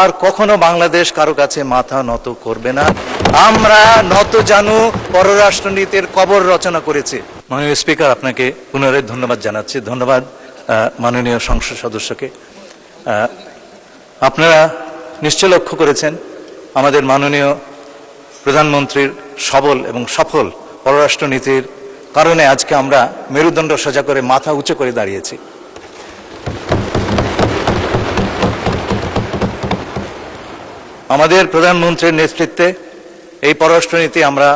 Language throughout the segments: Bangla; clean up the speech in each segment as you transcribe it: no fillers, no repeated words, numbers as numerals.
আর কখনো বাংলাদেশ কারো কাছে মাথা নত করবে না। আমরা নত জানু পররাষ্ট্রনীতির কবর রচনা করেছি। মাননীয় স্পিকার, আপনাকে পুনরায় ধন্যবাদ জানাচ্ছি। ধন্যবাদ মাননীয় সংসদ সদস্যকে। আপনারা নিশ্চয় লক্ষ্য করেছেন আমাদের মাননীয় প্রধানমন্ত্রীর সবল এবং সফল পররাষ্ট্রনীতির কারণে আজকে আমরা মেরুদণ্ড সোজা করে মাথা উঁচু করে দাঁড়িয়েছি। আমাদের প্রধানমন্ত্রীর নেতৃত্বে এই পররাষ্ট্রনীতি আমরা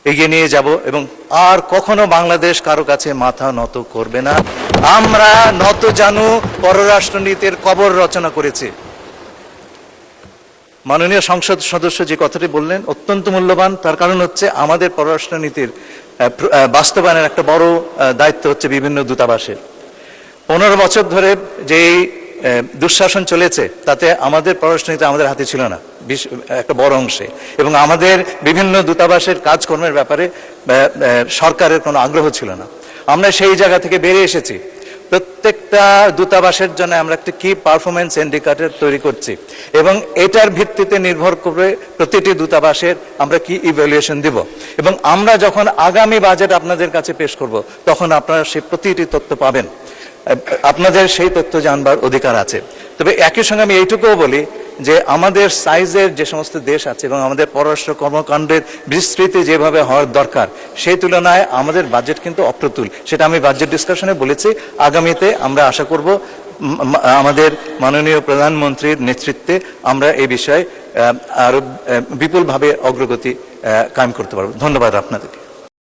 এগিয়ে নিয়ে যাব এবং আর কখনো বাংলাদেশ কারো কাছে মাথা নত করবে না। আমরা নত জানু পররাষ্ট্রনীতির কবর রচনা করেছি। মাননীয় সংসদ সদস্য যে কথাটি বললেন অত্যন্ত মূল্যবান। তার কারণ হচ্ছে আমাদের পররাষ্ট্রনীতির বাস্তবায়নের একটা বড় দায়িত্ব হচ্ছে বিভিন্ন দূতাবাসের। 15 বছর ধরে যেই দুঃশাসন চলেছে তাতে আমাদের পররাষ্ট্রনীতি আমাদের হাতে ছিল না একটা বড় অংশে, এবং আমাদের বিভিন্ন দূতাবাসের কাজকর্মের ব্যাপারে সরকারের কোনো আগ্রহ ছিল না। আমরা সেই জায়গা থেকে বেরিয়ে এসেছি। প্রত্যেকটা দূতাবাসের জন্য আমরা একটা কি পারফরমেন্স ইন্ডিকেটর তৈরি করছি এবং এটার ভিত্তিতে নির্ভর করে প্রতিটি দূতাবাসের আমরা কি ইভ্যালুয়েশন দিব, এবং আমরা যখন আগামী বাজেট আপনাদের কাছে পেশ করব তখন আপনারা সেই প্রতিটি তথ্য পাবেন। আপনাদের সেই তথ্য জানবার অধিকার আছে। তবে একই সঙ্গে আমি এইটুকুও বলি যে আমাদের সাইজের যে সমস্ত দেশ আছে এবং আমাদের পররাষ্ট্র কর্মকাণ্ডের বিস্তৃতি যেভাবে হওয়ার দরকার সেই তুলনায় আমাদের বাজেট কিন্তু অপ্রতুল। সেটা আমি বাজেট ডিসকাশনে বলেছি। আগামীতে আমরা আশা করব আমাদের মাননীয় প্রধানমন্ত্রীর নেতৃত্বে আমরা এই বিষয়ে আরো বিপুলভাবে অগ্রগতি কায়েম করতে পারব। ধন্যবাদ আপনাদেরকে।